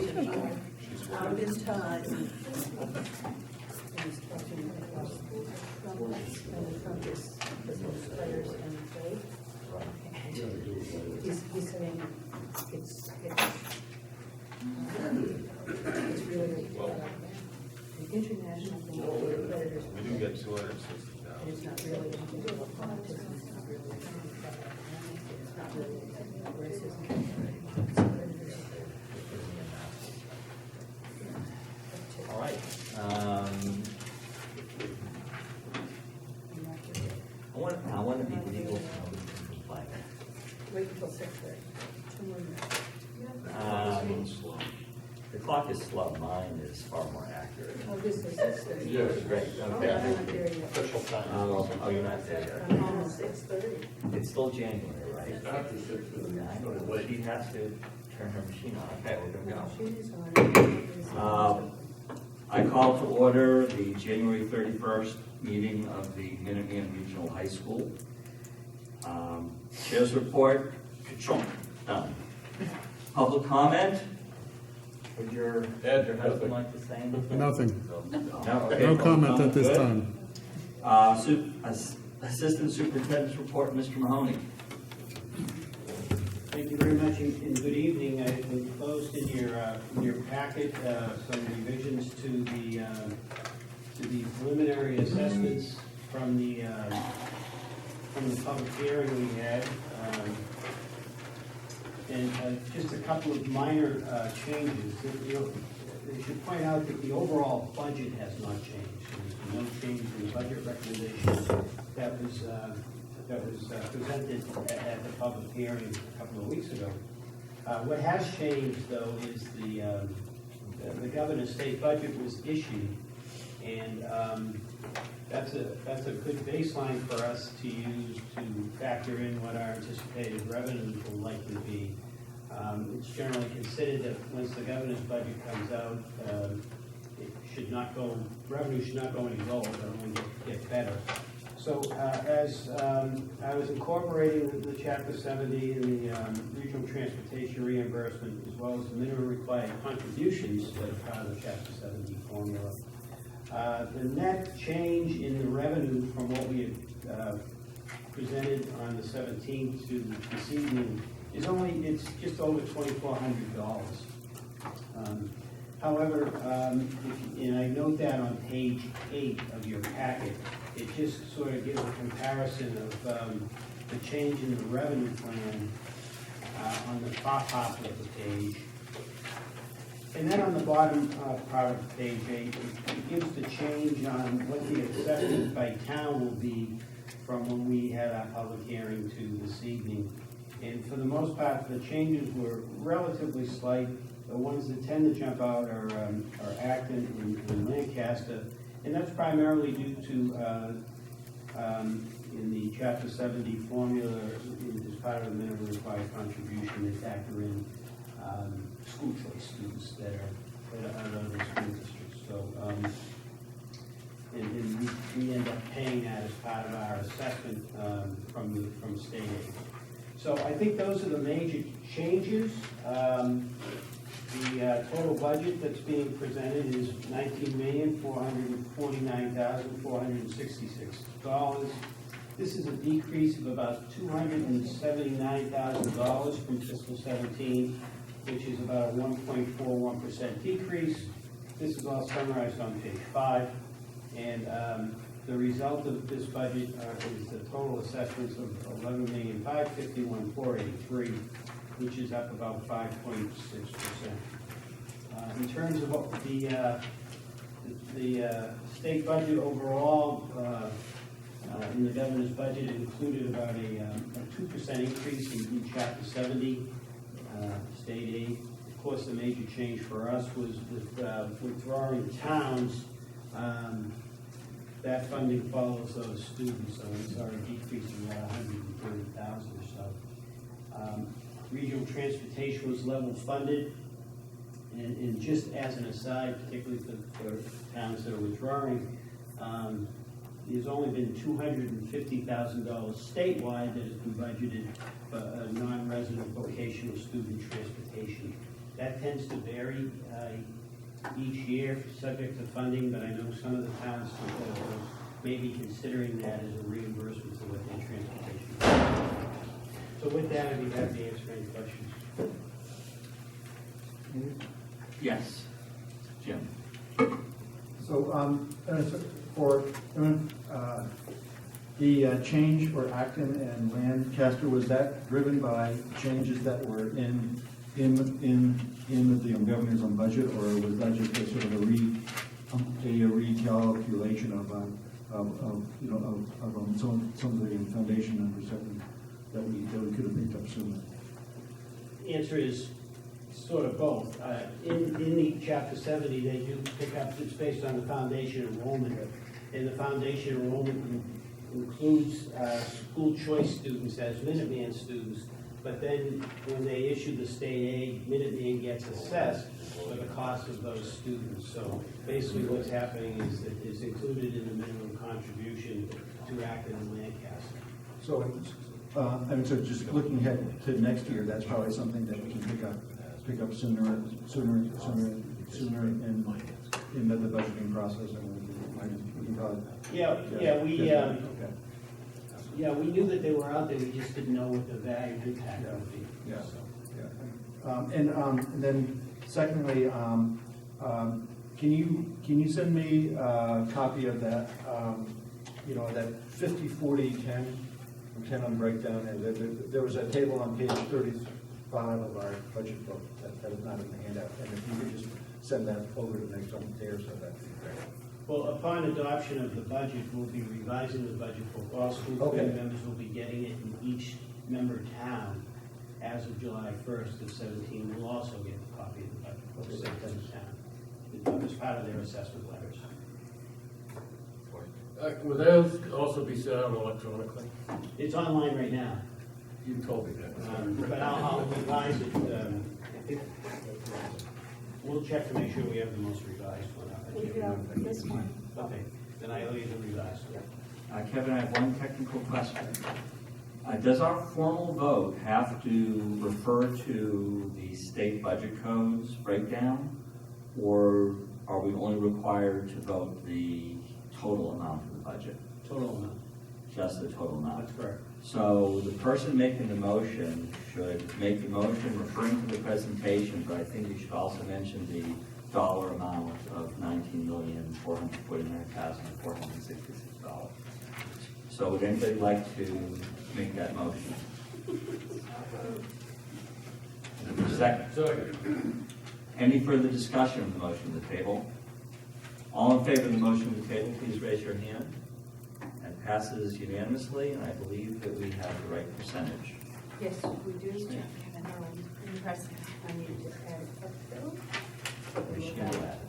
information out in time. He's talking about from his players and play. He's saying it's really an international thing for predators. We do get 260,000. It's not really anything about politics, it's not really anything about it's not really anything about racism. All right. I want to be legal. Wait until 6:30. 2 more minutes. The clock is slow. Mine is far more accurate. Oh, this is 6:30. Yes. Great. I'm Okay. not there yet. Official time. Oh, you're not there yet. I'm almost 6:30. It's still January, right? After 6:30. Yeah, I know. She has to turn her machine on. Okay, we're gonna go. She's on. I call to order the January 31st meeting of the Minuteman Regional High School. Chair's report, ka-chunk, done. Public comment? Would your husband like to say anything? Nothing. No, okay, No public comment at this good. time. Assistant Superintendent's report, Mr. Mahoney. Thank you very much and good evening. I've enclosed in your packet some revisions to the preliminary assessments from the public hearing we had. And just a couple of minor changes. You know, I should point out that the overall budget has not changed. There's been no change in the budget recommendation that was presented at the public hearing a couple of weeks ago. What has changed, though, is the governor's state budget was issued, and that's a good baseline for us to use to factor in what our anticipated revenues will likely be. It's generally considered that once the governor's budget comes out, revenue should not go any lower, but only get better. So as I was incorporating the Chapter 70 and the regional transportation reimbursement, as well as the minimum required contributions that are part of the Chapter 70 formula, the net change in the revenue from what we had presented on the 17th to this evening is it's just over $2,400. However, and I note that on page 8 of your packet, it just sort of gives a comparison of the change in the revenue plan on the top half of the page. And then on the bottom part of page 8, it gives the change on what the assessment by town will be from when we had our public hearing to this evening. And for the most part, the changes were relatively slight. The ones that tend to jump out are Acton and Lancaster, and that's primarily due to in the Chapter 70 formula, as part of the minimum required contribution, they factor in school choice students that are out of the school districts. So, and we end up paying that as part of our assessment from state aid. So I think those are the major changes. The total budget that's being presented is $19,449,466. This is a decrease of about $279,000 from fiscal 17, which is about a 1.41% decrease. This is all summarized on page 5. And the result of this budget is the total assessments of $11,551,483, which is up about 5.6%. In terms of what the state budget overall, in the governor's budget, it included about a 2% increase in Chapter 70 state aid. Of course, the major change for us was with withdrawing towns. That funding follows those students, so it's already decreasing about 130,000 or so. Regional transportation was level funded, and just as an aside, particularly for towns that are withdrawing, there's only been $250,000 statewide that has been budgeted for non-resident vocational student transportation. That tends to vary each year, subject to funding, but I know some of the towns may be considering that as a reimbursement to what their transportation costs. So with that, I'd be happy to answer any questions. Yes, Jim. So, for the change for Acton and Lancaster, was that driven by changes that were in the governor's on budget, or was that just a sort of a recalculation of some of the foundation numbers that we could have picked up sooner? The answer is sort of both. In the chapter 70, they do pick up, it's based on the foundation enrollment, and the foundation enrollment includes school choice students as Minuteman students, but then when they issue the state aid, Minuteman gets assessed for the cost of those students. So basically what's happening is that it's included in the minimum contribution to Acton and Lancaster. So, so just looking ahead to next year, that's probably something that we can pick up sooner in the budgeting process, and we can probably. We knew that they were out there, we just didn't know what the value impact would be. Yeah. So. And then secondly, can you send me a copy of that, that 50, 40, 10, 10 on breakdown? And there was a table on page 35 of our budget book that is not in the handout. And if you could just send that over the next day or so, that'd be great. Well, upon adoption of the budget, we'll be revising the budget book. All school committee members will be getting it in each member town as of July 1st of 17. We'll also get a copy of the budget book sent to the town as part of their assessment letters. Will those also be sent out electronically? It's online right now, You told me that. but I'll revise it. We'll check to make sure we have the most revised one. This one. Okay, then I'll use the revised one. Kevin, I have one technical question. Does our formal vote have to refer to the state budget codes breakdown, or are we only required to vote the total amount of the budget? Total amount. Just the total amount? That's correct. So the person making the motion should make the motion referring to the presentation, but I think you should also mention the dollar amount of $19,449,466. So would anybody like to make that motion? Second. Any further discussion of the motion on the table? All in favor of the motion on the table, please raise your hand. That passes unanimously, and I believe that we have the right percentage. Yes, we do. Impressive. I need to add it up though. Machine will add it up.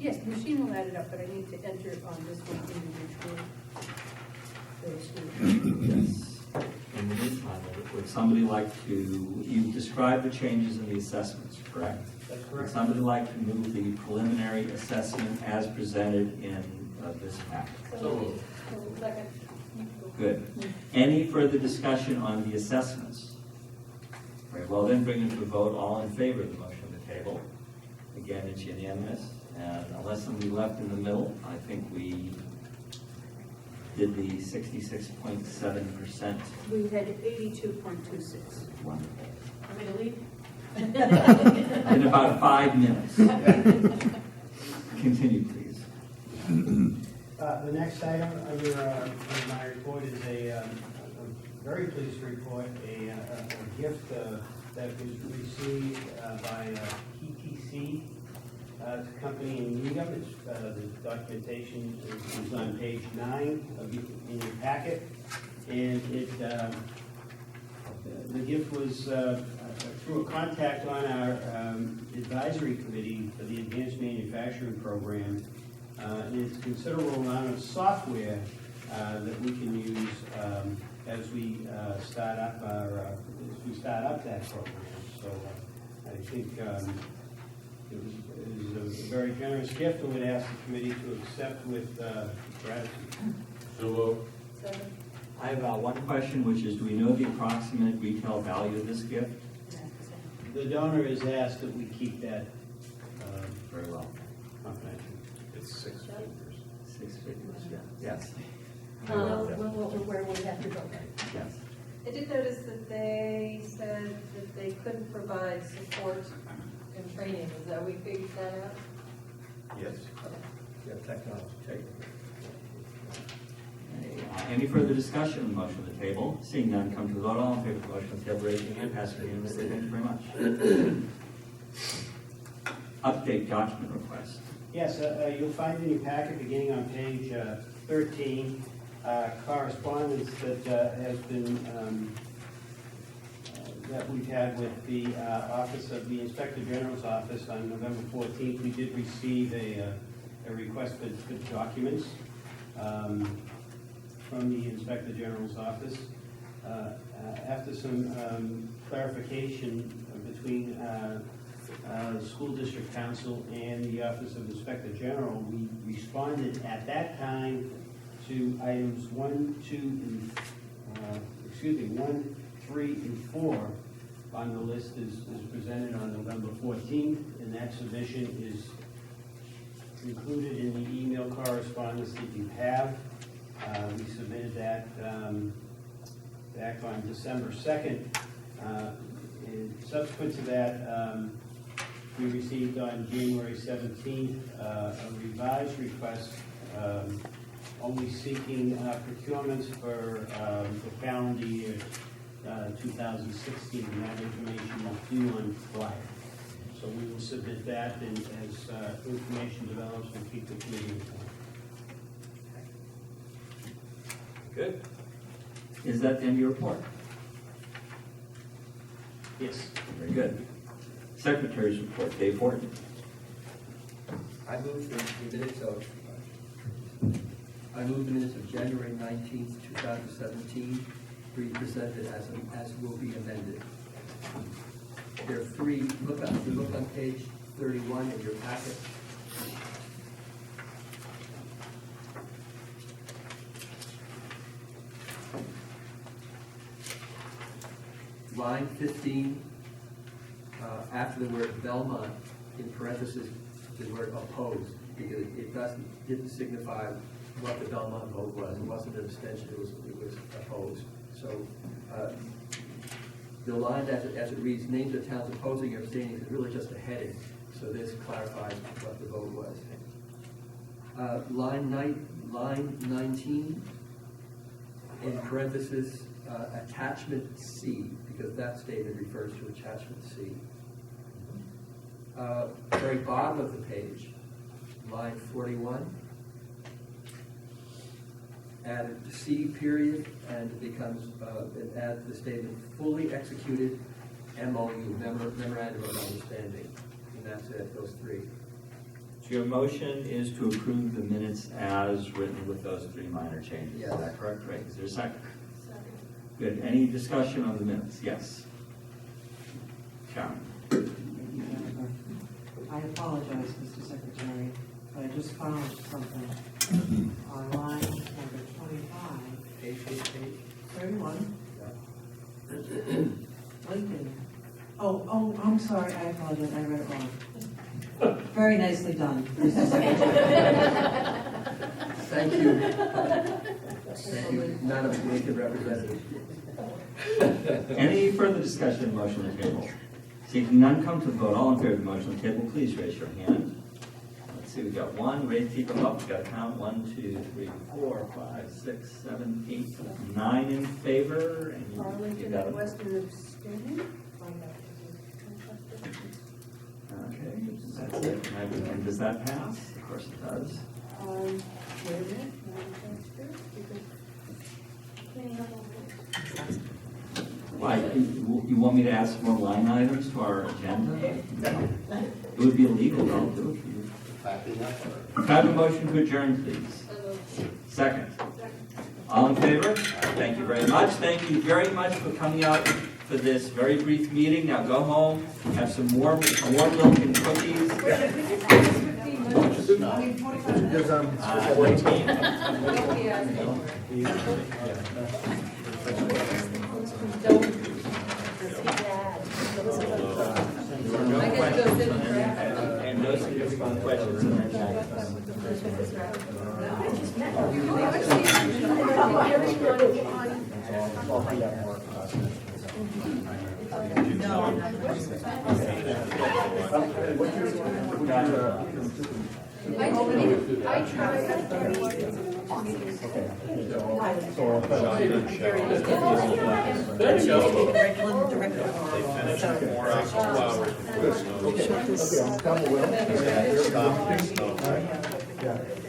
Yes, the machine will add it up, but I need to enter it on this one individually. Yes. In the meantime, would somebody like to, you described the changes in the assessments, correct? That's Would correct. somebody like to move the preliminary assessment as presented in this packet? So moved. Second. Good. Any further discussion on the assessments? Very well, then bring it to a vote. All in favor of the motion on the table? Again, it's unanimous. And unless somebody left in the middle, I think we did the 66.7%. We had 82.26. Wonderful. Want me to leave? In about 5 minutes. Continue, please. The next item under my report is I'm very pleased to report a gift that was received by PTC. It's a company in Needham. It's, the documentation is on page 9 in your packet. And the gift was through a contact on our advisory committee for the Advanced Manufacturing Program. It's a considerable amount of software that we can use as we start up that program. So I think it was a very generous gift, and would ask the committee to accept with gratitude. So moved. Second. I have one question, which is, do we know the approximate retail value of this gift? The donor has asked that we keep that Very well. confidential. It's 6 figures. 6 figures, yeah. Yes, Where we have to go. yes. I did notice that they said that they couldn't provide support and training. Is that, we figured that out? Yes. Yeah, technology. Okay, any further discussion on the motion on the table? Seeing none, come to the vote. All in favor of the motion on the table, raise your hand. Pass unanimously. Thank you very much. Update document request. Yes, you'll find in your packet, beginning on page 13, correspondence that has been, that we've had with the Office of the Inspector General's office on November 14th. We did receive a request for documents from the Inspector General's office. After some clarification between the School District Council and the Office of Inspector General, we responded at that time to items 1, 3, and 4 on the list as presented on November 14th, and that submission is included in the email correspondence that you have. We submitted that back on December 2nd. And subsequent to that, we received on January 17th a revised request only seeking procurements for the calendar year 2016, and that information is due on Friday. So we will submit that, and as information develops, we'll keep the committee informed. Good. Is that the end of your report? Yes. Very good. Secretary's report, Dave Horton. I move the minutes of January 19th, 2017 be presented as will be amended. There are three, look on page 31 of your packet. Line 15, after the word Belmont, in parentheses, the word opposed, because it didn't signify what the Belmont vote was. It wasn't an abstention, it was opposed. So the line as it reads, names of towns opposing or abstaining, is really just a heading. So this clarifies what the vote was. Line 19, in parentheses, attachment C, because that statement refers to attachment C. Very bottom of the page, line 41, add C period, and it becomes, it adds the statement, fully executed MOU, memorandum of understanding, and that's it, those three. So your motion is to approve the minutes as written with those three minor changes. Yes. Is that correct? Right. Is there a second? Second. Good. Any discussion on the minutes? Yes. Sharon. I apologize, Mr. Secretary, but I just found something on line number 25, Page. 31. Lincoln. Oh, I'm sorry, I apologize, I read it wrong. Very nicely done, Mr. Secretary. Thank you. Thank you, Madam Lincoln representative. Any further discussion on the motion on the table? Seeing none, come to the vote. All in favor of the motion on the table, please raise your hand. Let's see, we got one. Ready to keep them up. We've got to count 1, 2, 3, 4, 5, 6, 7, 8, 9 in favor. And you Arlington got and them. Western abstaining? Okay, that's it. And does that pass? Of course it does. Wait a minute, because Why, you want me to add some more line items to our agenda? No. It would be illegal, but I'll do it for you. Can I have a motion to adjourn, please? Second. All in favor? Thank you very much. Thank you very much for coming out for this very brief meeting. Now go home, have some warm milk and cookies. 14. Don't. I guess it goes in the draft. And no significant questions in that packet. Okay, I'm coming with. Stop. Yeah.